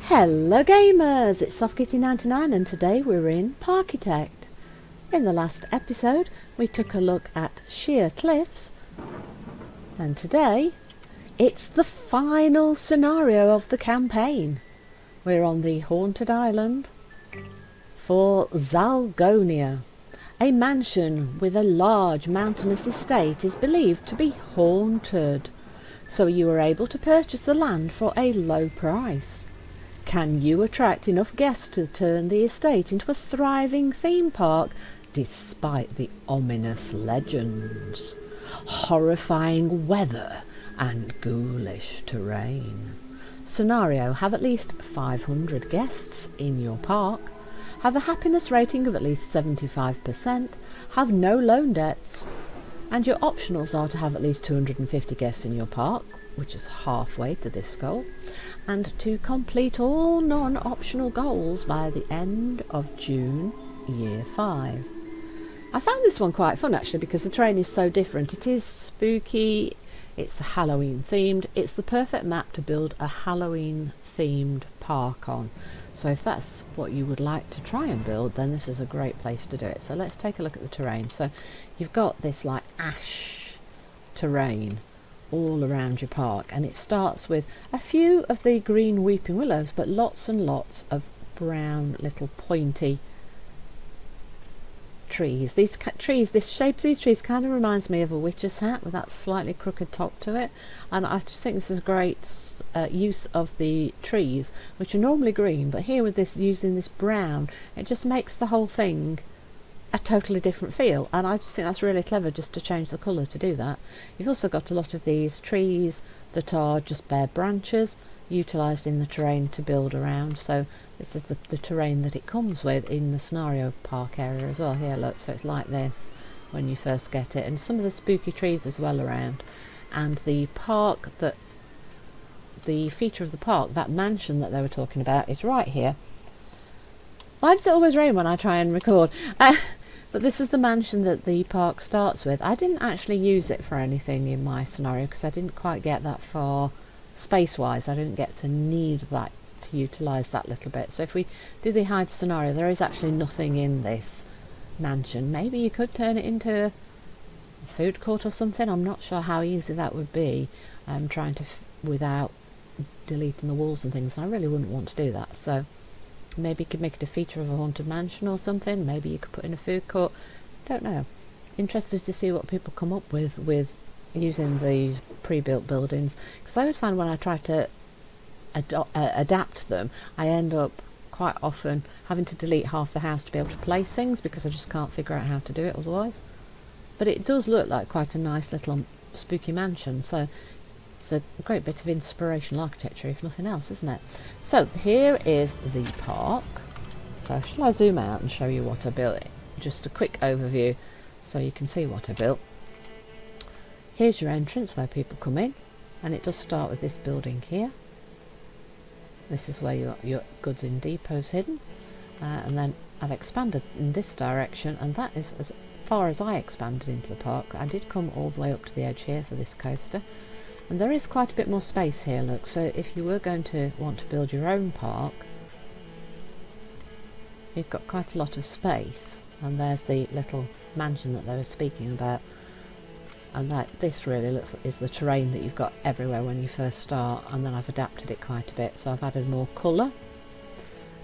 Hello gamers, it's SoftKitty99 and today we're in Parkitect. In the last episode we took a look at sheer cliffs, and today it's the final scenario of the campaign. We're on the haunted island for Zalgonia. A mansion with a large mountainous estate is believed to be haunted, so you are able to purchase the land for a low price. Can you attract enough guests to turn the estate into a thriving theme park despite the ominous legends, horrifying weather and ghoulish terrain? Scenario: have at least 500 guests in your park, have a happiness rating of at least 75%, have no loan debts, and your optionals are to have at least 250 guests in your park, which is halfway to this goal, and to complete all non-optional goals by the end of June year 5. I found this one quite fun actually because the terrain is so different. It is spooky, it's Halloween themed, it's the perfect map to build a Halloween themed park on. So if that's what you would like to try and build, then this is a great place to do it. So let's take a look at the terrain. So you've got this like ash terrain all around your park, and it starts with a few of the green weeping willows but lots and lots of brown little pointy trees. These trees, this shape of these trees kind of reminds me of a witch's hat with that slightly crooked top to it, and I just think this is great use of the trees, which are normally green, but here with this using this brown, it just makes the whole thing a totally different feel, and I just think that's really clever just to change the colour to do that. You've also got a lot of these trees that are just bare branches utilised in the terrain to build around. So this is the terrain that it comes with in the scenario park area as well. Here, look, so it's like this when you first get it, and some of the spooky trees as well around. And the park, the feature of the park, that mansion that they were talking about, is right here. Why does it always rain when I try and record? But this is the mansion that the park starts with. I didn't actually use it for anything in my scenario because I didn't quite get that far space-wise. I didn't get to need that to utilise that little bit. So if we do the hide scenario, there is actually nothing in this mansion. Maybe you could turn it into a food court or something. I'm not sure how easy that would be. I'm trying to without deleting the walls and things, and I really wouldn't want to do that. So maybe you could make it a feature of a haunted mansion or something. Maybe you could put in a food court. Don't know. Interested to see what people come up with using these pre-built buildings, because I always find when I try to adapt them, I end up quite often having to delete half the house to be able to place things because I just can't figure out how to do it otherwise. But it does look like quite a nice little spooky mansion, so it's a great bit of inspirational architecture if nothing else, isn't it? So here is the park. So shall I zoom out and show you what I built? Just a quick overview so you can see what I built. Here's your entrance where people come in, and it does start with this building here. This is where your goods in depot's hidden, and then I've expanded in this direction, and that is as far as I expanded into the park. I did come all the way up to the edge here for this coaster. And there is quite a bit more space here, look, so if you were going to want to build your own park, you've got quite a lot of space. And there's the little mansion that they were speaking about. And this really looks like is the terrain that you've got everywhere when you first start, and then I've adapted it quite a bit, so I've added more colour.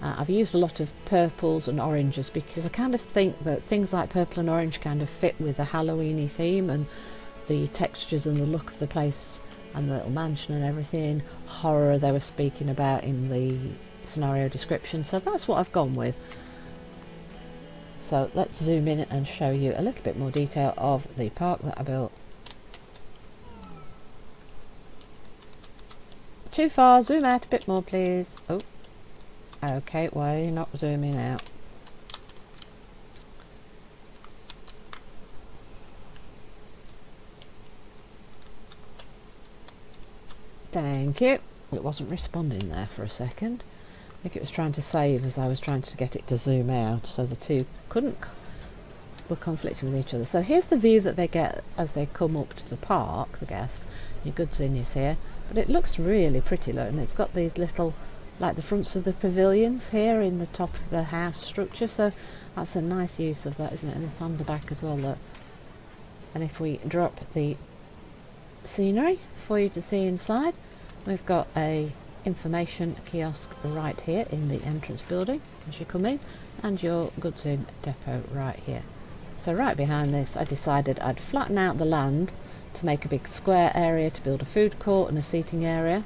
I've used a lot of purples and oranges because I kind of think that things like purple and orange kind of fit with a Halloweeny theme, and the textures and the look of the place and the little mansion and everything. Horror they were speaking about in the scenario description, so that's what I've gone with. So let's zoom in and show you a little bit more detail of the park that I built. Too far, zoom out a bit more please. Oh, okay, why are you not zooming out? Thank you. It wasn't responding there for a second. I think it was trying to save as I was trying to get it to zoom out, so the two were conflicting with each other. So here's the view that they get as they come up to the park, the guests. Your goods in is here, but it looks really pretty, look, and it's got these little like the fronts of the pavilions here in the top of the house structure, so that's a nice use of that, isn't it? And it's on the back as well, look. And if we drop the scenery for you to see inside, we've got a information kiosk right here in the entrance building as you come in, and your goods in depot right here. So right behind this, I decided I'd flatten out the land to make a big square area to build a food court and a seating area.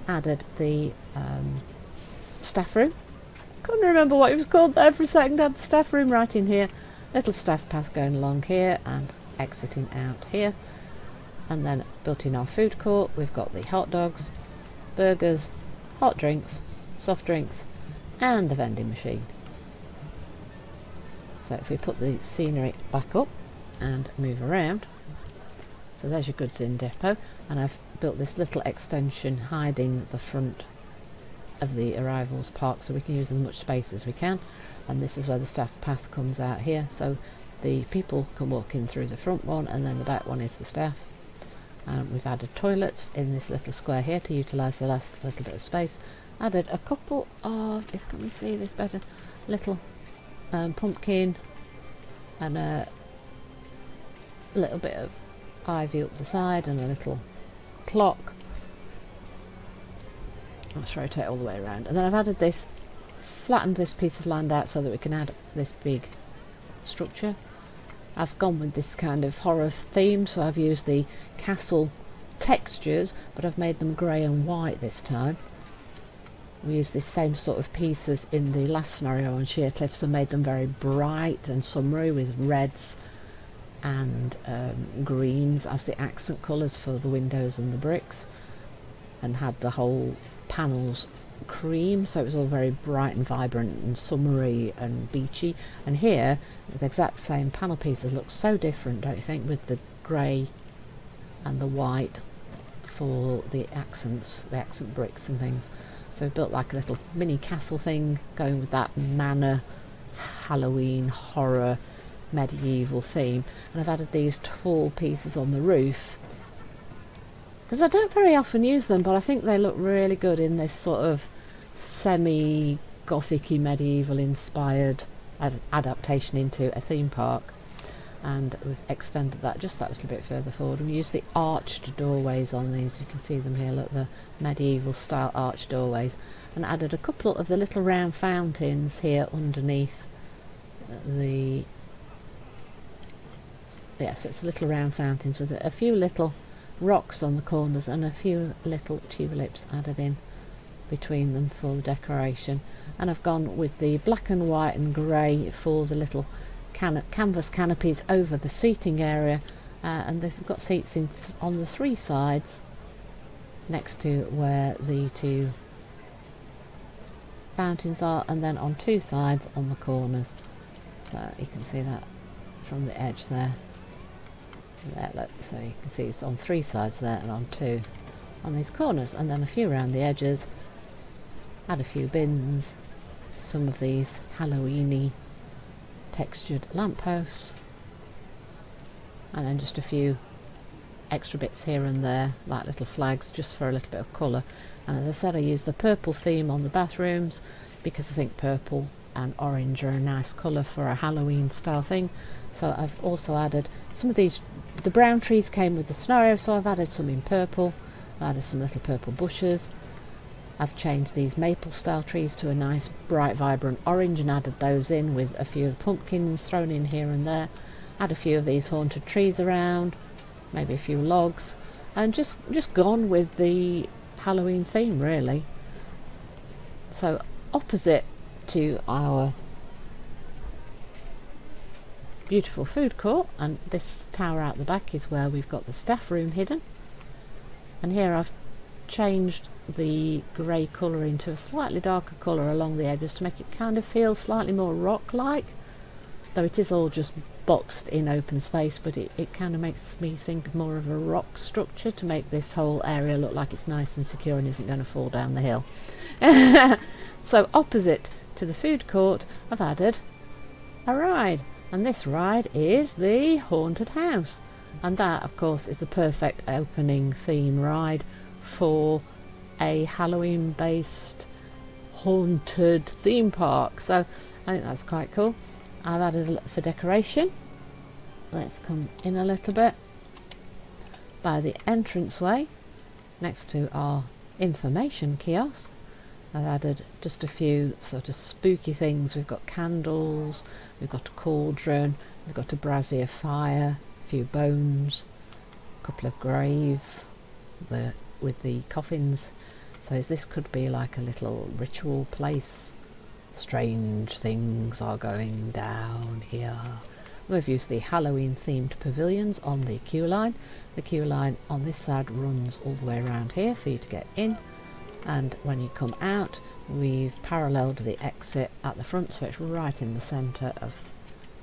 Added the staff room. Couldn't remember what it was called there for a second. Had the staff room right in here. Little staff path going along here and exiting out here. And then built in our food court, we've got the hot dogs, burgers, hot drinks, soft drinks, and the vending machine. So if we put the scenery back up and move around, so there's your goods in depot, and I've built this little extension hiding the front of the arrivals park so we can use as much space as we can. And this is where the staff path comes out here, so the people can walk in through the front one, and then the back one is the staff. We've added toilets in this little square here to utilise the last little bit of space. Added a couple of, if can we see this better, little pumpkin and a little bit of ivy up the side and a little clock. Let's rotate all the way around. And then I've added this, flattened this piece of land out so that we can add this big structure. I've gone with this kind of horror theme, so I've used the castle textures, but I've made them grey and white this time. We used this same sort of pieces in the last scenario on Sheer Cliffs and made them very bright and summery with reds and greens as the accent colours for the windows and the bricks, and had the whole panels cream, so it was all very bright and vibrant and summery and beachy. And here the exact same panel pieces look so different, don't you think, with the grey and the white for the accents, the accent bricks and things. So we built like a little mini castle thing going with that manor Halloween horror medieval theme. And I've added these tall pieces on the roof because I don't very often use them, but I think they look really good in this sort of semi-gothic-y medieval inspired adaptation into a theme park. And we've extended that just that little bit further forward. We use the arched doorways on these. You can see them here, look, the medieval style arched doorways. And added a couple of the little round fountains here underneath the... Yes, it's little round fountains with a few little rocks on the corners and a few little tulips added in between them for the decoration. And I've gone with the black and white and grey for the little canvas canopies over the seating area, and they've got seats in on the three sides next to where the two fountains are, and then on two sides on the corners. So you can see that from the edge there. There, look, so you can see it's on three sides there and on two on these corners, and then a few around the edges. Add a few bins, some of these Halloweeny textured lampposts, and then just a few extra bits here and there like little flags just for a little bit of colour. And as I said, I used the purple theme on the bathrooms because I think purple and orange are a nice colour for a Halloween style thing. So I've also added some of these, the brown trees came with the scenario, so I've added some in purple. I added some little purple bushes. I've changed these maple style trees to a nice bright vibrant orange and added those in with a few of the pumpkins thrown in here and there. Add a few of these haunted trees around, maybe a few logs, and just gone with the Halloween theme really. So opposite to our beautiful food court, and this tower out the back is where we've got the staff room hidden. And here I've changed the grey colour into a slightly darker colour along the edges to make it kind of feel slightly more rock-like, though it is all just boxed in open space, but it kind of makes me think more of a rock structure to make this whole area look like it's nice and secure and isn't going to fall down the hill. So opposite to the food court I've added a ride, and this ride is the haunted house, and that of course is the perfect opening theme ride for a Halloween based haunted theme park, so I think that's quite cool. I've added a lot for decoration. Let's come in a little bit. By the entranceway next to our information kiosk, I've added just a few sort of spooky things. We've got candles, we've got a cauldron, we've got a brazier fire, a few bones, a couple of graves with the coffins. So this could be like a little ritual place. Strange things are going down here. We've used the Halloween themed pavilions on the queue line. The queue line on this side runs all the way around here for you to get in, and when you come out we've paralleled the exit at the front, so it's right in the centre of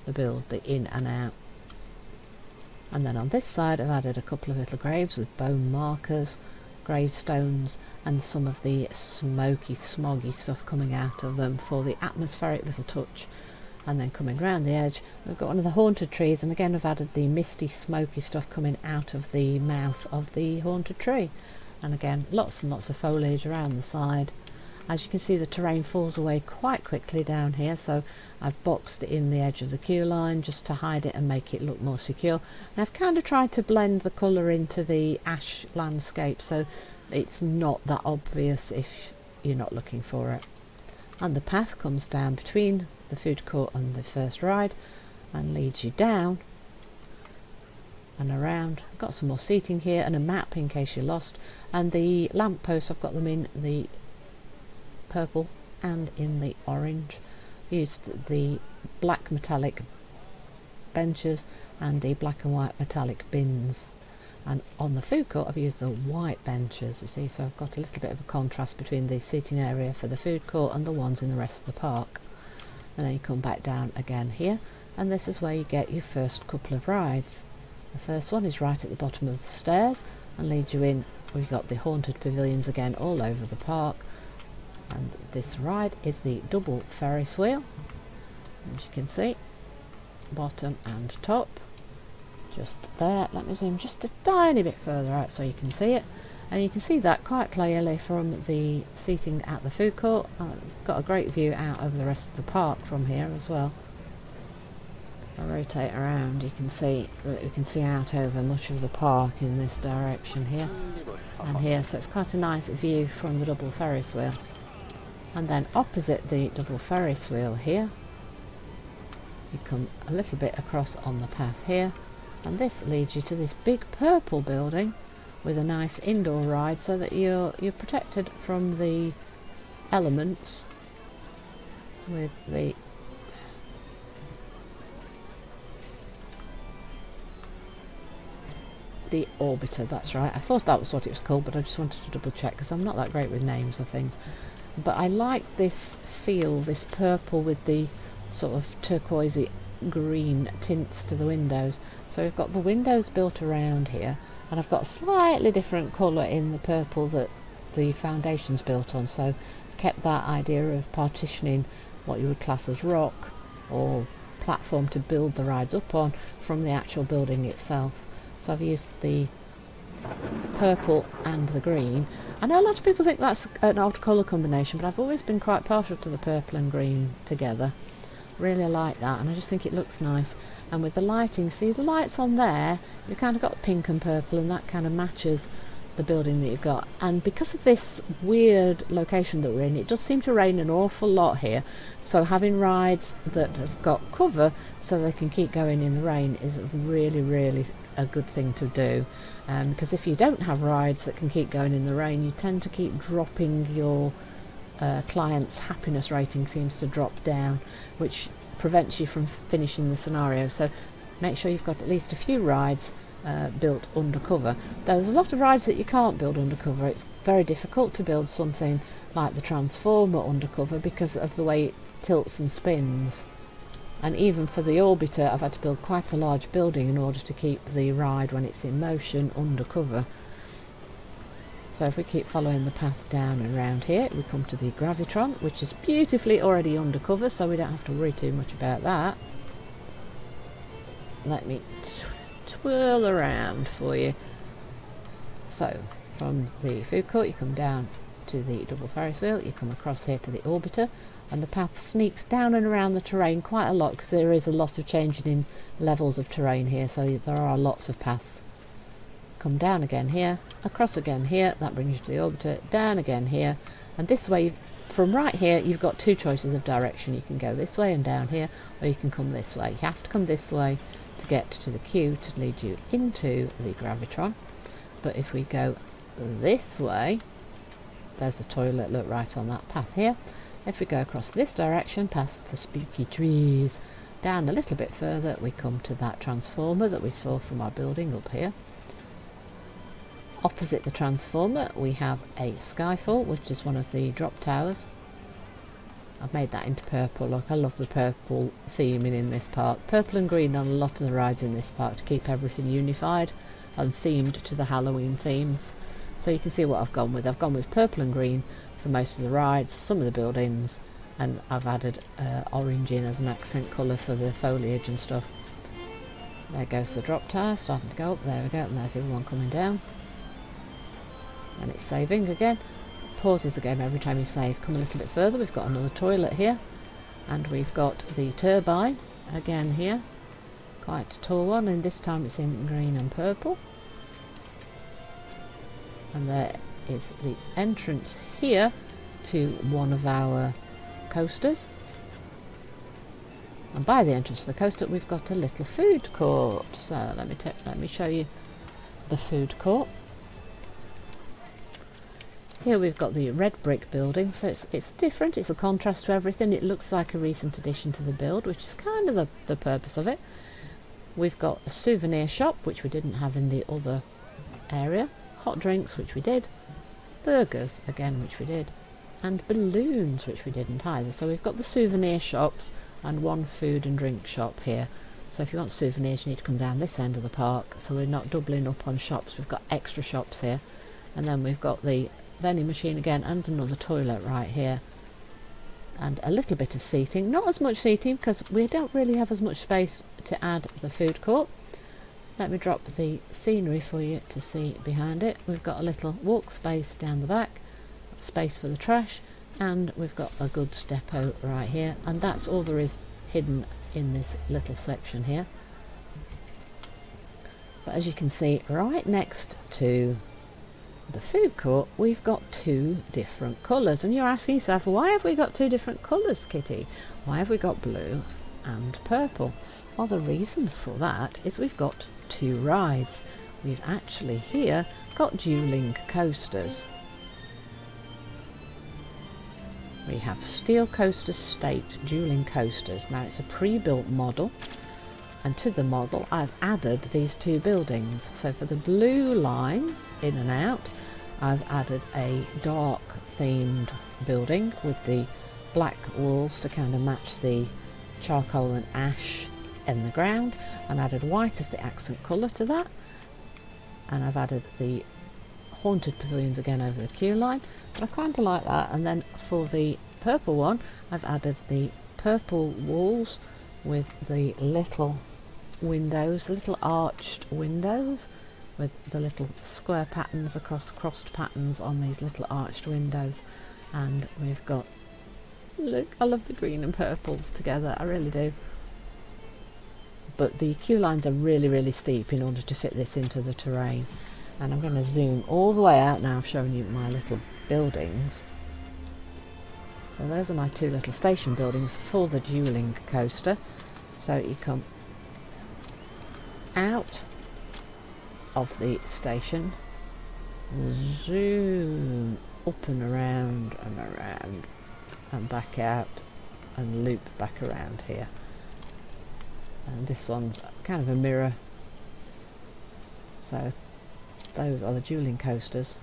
the build, the in and out. And then on this side I've added a couple of little graves with bone markers, gravestones, and some of the smoky, smoggy stuff coming out of them for the atmospheric little touch. And then coming round the edge we've got one of the haunted trees, and again I've added the misty, smoky stuff coming out of the mouth of the haunted tree. And again, lots and lots of foliage around the side. As you can see, the terrain falls away quite quickly down here, so I've boxed it in the edge of the queue line just to hide it and make it look more secure. And I've kind of tried to blend the colour into the ash landscape so it's not that obvious if you're not looking for it. And the path comes down between the food court and the first ride and leads you down and around. I've got some more seating here and a map in case you're lost, and the lampposts, I've got them in the purple and in the orange. Used the black metallic benches and the black and white metallic bins, and on the food court I've used the white benches, you see, so I've got a little bit of a contrast between the seating area for the food court and the ones in the rest of the park. And then you come back down again here, and this is where you get your first couple of rides. The first one is right at the bottom of the stairs and leads you in. We've got the haunted pavilions again all over the park, and this ride is the double Ferris wheel, as you can see, bottom and top, just there. Let me zoom just a tiny bit further out so you can see it, and you can see that quite clearly from the seating at the food court. I've got a great view out over the rest of the park from here as well. If I rotate around, you can see that you can see out over much of the park in this direction here and here, so it's quite a nice view from the double Ferris wheel. And then opposite the double Ferris wheel here, you come a little bit across on the path here, and this leads you to this big purple building with a nice indoor ride, so that you're protected from the elements with the orbiter. That's right, I thought that was what it was called, but I just wanted to double check because I'm not that great with names of things. But I like this feel, this purple with the sort of turquoisey green tints to the windows. So we've got the windows built around here, and I've got a slightly different colour in the purple that the foundation's built on, so I've kept that idea of partitioning what you would class as rock or platform to build the rides up on from the actual building itself. So I've used the purple and the green. I know a lot of people think that's an odd colour combination, but I've always been quite partial to the purple and green together. Really like that, and I just think it looks nice. And with the lighting, see the lights on there, you've kind of got pink and purple, and that kind of matches the building that you've got. And because of this weird location that we're in, it does seem to rain an awful lot here, so having rides that have got cover so they can keep going in the rain is really, really a good thing to do, because if you don't have rides that can keep going in the rain, you tend to keep dropping your client's happiness rating seems to drop down, which prevents you from finishing the scenario. So make sure you've got at least a few rides built under cover. There's a lot of rides that you can't build under cover. It's very difficult to build something like the Transformer under cover because of the way it tilts and spins. And even for the orbiter, I've had to build quite a large building in order to keep the ride, when it's in motion, under cover. So if we keep following the path down and around here, we come to the Gravitron, which is beautifully already under cover, so we don't have to worry too much about that. Let me twirl around for you. So from the food court you come down to the double Ferris wheel, you come across here to the orbiter, and the path sneaks down and around the terrain quite a lot because there is a lot of changing in levels of terrain here, so there are lots of paths. Come down again here, across again here, that brings you to the orbiter, down again here, and this way, from right here, you've got two choices of direction. You can go this way and down here, or you can come this way. You have to come this way to get to the queue to lead you into the Gravitron, but if we go this way, there's the toilet, look, right on that path here. If we go across this direction, past the spooky trees, down a little bit further, we come to that transformer that we saw from our building up here. Opposite the transformer, we have a Skyfall, which is one of the drop towers. I've made that into purple. Look, I love the purple theming in this park. Purple and green on a lot of the rides in this park to keep everything unified and themed to the Halloween themes. So you can see what I've gone with. I've gone with purple and green for most of the rides, some of the buildings, and I've added orange in as an accent colour for the foliage and stuff. There goes the drop tower, starting to go up. There we go, and there's the other one coming down. And it's saving again. It pauses the game every time you save. Come a little bit further, we've got another toilet here, and we've got the turbine again here. Quite a tall one, and this time it's in green and purple. And there is the entrance here to one of our coasters, and by the entrance to the coaster we've got a little food court. So let me show you the food court. Here we've got the red brick building, so it's different, it's a contrast to everything. It looks like a recent addition to the build, which is kind of the purpose of it. We've got a souvenir shop, which we didn't have in the other area, hot drinks, which we did, burgers again, which we did, and balloons, which we didn't either. So we've got the souvenir shops and one food and drink shop here. So if you want souvenirs, you need to come down this end of the park, so we're not doubling up on shops. We've got extra shops here, and then we've got the vending machine again, and another toilet right here, and a little bit of seating. Not as much seating because we don't really have as much space to add the food court. Let me drop the scenery for you to see behind it. We've got a little walk space down the back, space for the trash, and we've got a goods depot right here, and that's all there is hidden in this little section here. But as you can see, right next to the food court, we've got two different colours, and you're asking yourself, why have we got two different colours, Kitty? Why have we got blue and purple? Well, the reason for that is we've got two rides. We've actually here got dueling coasters. We have Steel Coaster State dueling coasters. Now it's a pre-built model, and to the model I've added these two buildings. So for the blue lines in and out, I've added a dark themed building with the black walls to kind of match the charcoal and ash in the ground, and added white as the accent colour to that. And I've added the haunted pavilions again over the queue line, but I kind of like that. And then for the purple one, I've added the purple walls with the little windows, the little arched windows with the little square patterns across crossed patterns on these little arched windows. And we've got, look, I love the green and purple together, I really do. But the queue lines are really steep in order to fit this into the terrain. And I'm going to zoom all the way out now. I've shown you my little buildings. So those are my two little station buildings for the dueling coaster. So you come out of the station, zoom up and around and back out and loop back around here. And this one's kind of a mirror. So those are the dueling coasters.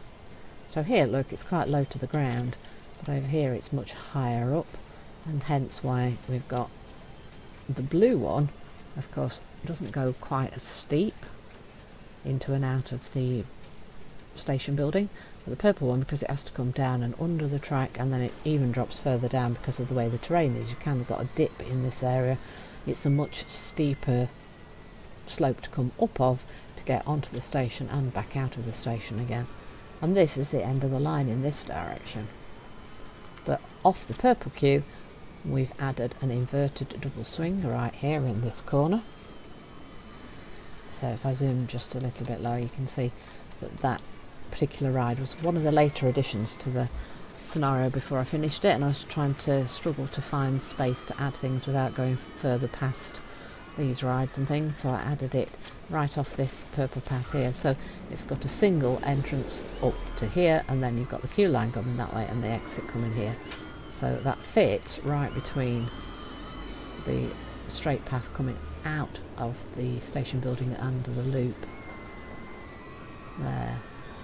So here, look, it's quite low to the ground, but over here it's much higher up, and hence why we've got the blue one. Of course, doesn't go quite as steep into and out of the station building, but the purple one, because it has to come down and under the track, and then it even drops further down because of the way the terrain is. You've kind of got a dip in this area. It's a much steeper slope to come up of to get onto the station and back out of the station again. and this is the end of the line in this direction. But off the purple queue we've added an inverted double swing right here in this corner. So if I zoom just a little bit lower, you can see that that particular ride was one of the later additions to the scenario before I finished it, and I was trying to struggle to find space to add things without going further past these rides and things, so I added it right off this purple path here. So it's got a single entrance up to here, and then you've got the queue line coming that way and the exit coming here. So that fits right between the straight path coming out of the station building and the loop there.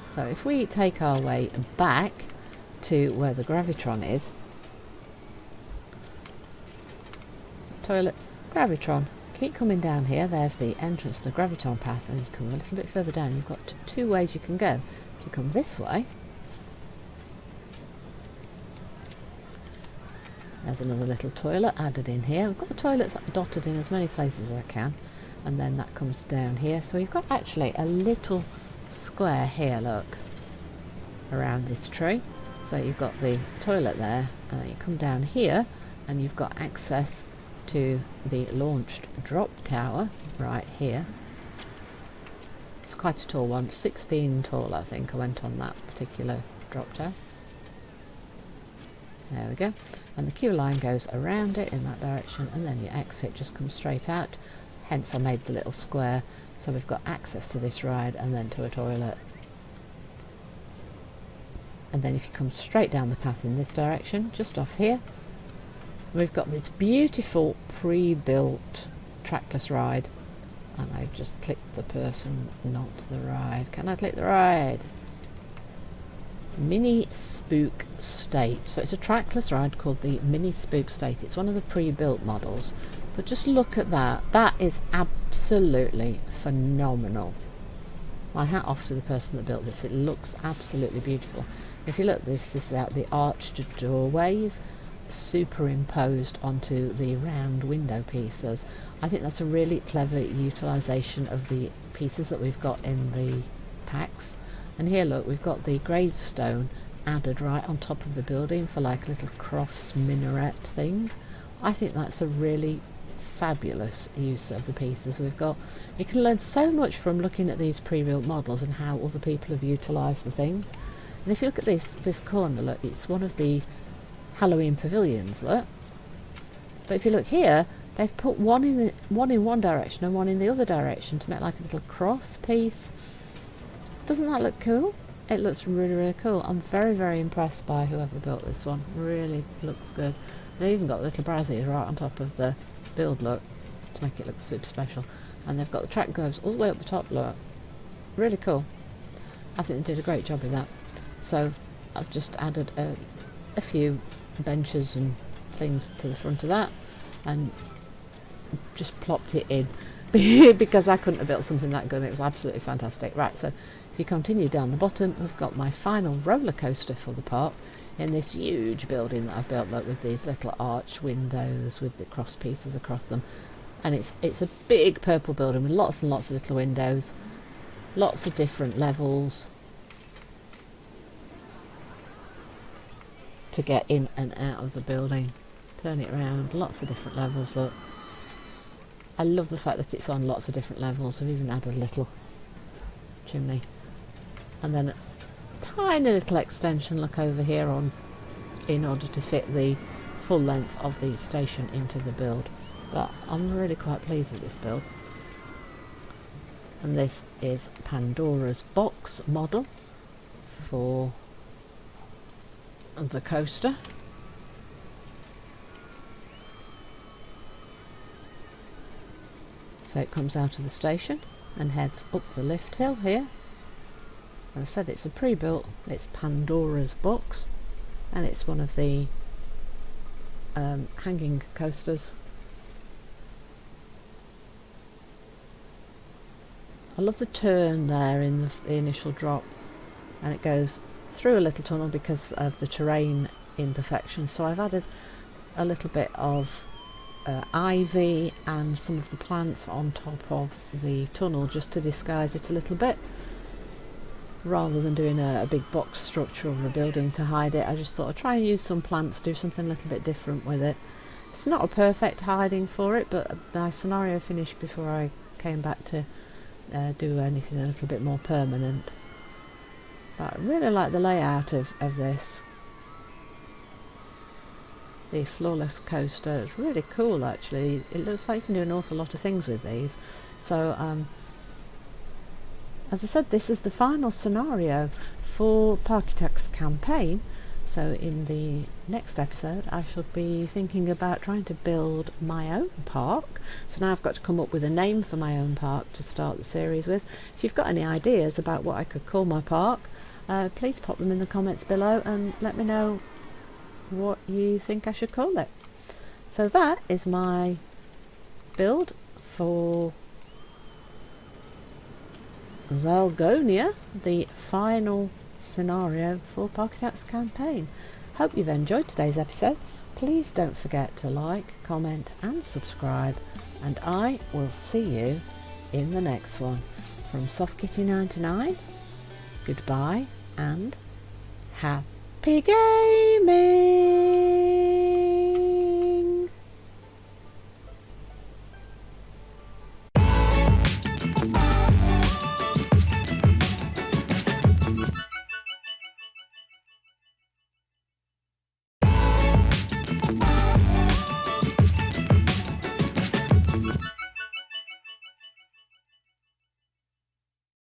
So if we take our way back to where the Gravitron is, toilets, Gravitron, keep coming down here. There's the entrance to the Gravitron path, and you come a little bit further down, you've got two ways you can go. If you come this way, there's another little toilet added in here. I've got the toilets dotted in as many places as I can, and then that comes down here. So you've got actually a little square here, look, around this tree. So you've got the toilet there, and then you come down here and you've got access to the launched drop tower right here. It's quite a tall one, 16 tall I think. I went on that particular drop tower. There we go. And the queue line goes around it in that direction, and then your exit just comes straight out. Hence I made the little square, so we've got access to this ride and then to a toilet. And then if you come straight down the path in this direction, just off here, we've got this beautiful pre-built trackless ride. And I've just clicked the person, not the ride. Can I click the ride? Mini Spook State. So it's a trackless ride called the Mini Spook State. It's one of the pre-built models. But just look at that. That is absolutely phenomenal. My hat off to the person that built this. It looks absolutely beautiful. If you look, this is out the arched doorways superimposed onto the round window pieces. I think that's a really clever utilisation of the pieces that we've got in the packs. And here, look, we've got the gravestone added right on top of the building for like a little cross minaret thing. I think that's a really fabulous use of the pieces we've got. You can learn so much from looking at these pre-built models and how other people have utilised the things. And if you look at this corner, look, it's one of the Halloween pavilions, look. But if you look here, they've put one in one direction and one in the other direction to make like a little cross piece. Doesn't that look cool? It looks really, really cool. I'm very, very impressed by whoever built this one. Really looks good. They've even got little braziers right on top of the build, look, to make it look super special. And they've got the track goes all the way up the top, look. Really cool. I think they did a great job with that. So I've just added a few benches and things to the front of that and just plopped it in because I couldn't have built something that good. It was absolutely fantastic. Right, so if you continue down the bottom, we've got my final roller coaster for the park in this huge building that I've built, like with these little arch windows with the cross pieces across them. And it's a big purple building with lots and lots of little windows, lots of different levels to get in and out of the building. Turn it around, lots of different levels, look. I love the fact that it's on lots of different levels. I've even added a little chimney. And then a tiny little extension, look over here, on in order to fit the full length of the station into the build. But I'm really quite pleased with this build. And this is Pandora's box model for the coaster. So it comes out of the station and heads up the lift hill here. As I said, it's a pre-built, it's Pandora's box, and it's one of the hanging coasters. I love the turn there in the initial drop, and it goes through a little tunnel because of the terrain imperfection. So I've added a little bit of ivy and some of the plants on top of the tunnel just to disguise it a little bit. rather than doing a big box structure or a building to hide it. I just thought I'd try and use some plants, do something a little bit different with it. It's not a perfect hiding for it, but my scenario finished before I came back to do anything a little bit more permanent. But I really like the layout of this. The floorless coaster, it's really cool actually. It looks like you can do an awful lot of things with these. So as I said, this is the final scenario for Parkitect's campaign. So in the next episode I shall be thinking about trying to build my own park. So now I've got to come up with a name for my own park to start the series with. If you've got any ideas about what I could call my park, please pop them in the comments below and let me know what you think I should call it. So that is my build for Zalgonia, the final scenario for Parkitect's campaign. Hope you've enjoyed today's episode. Please don't forget to like, comment and subscribe, and I will see you in the next one. From SoftKitty99, goodbye and happy gaming!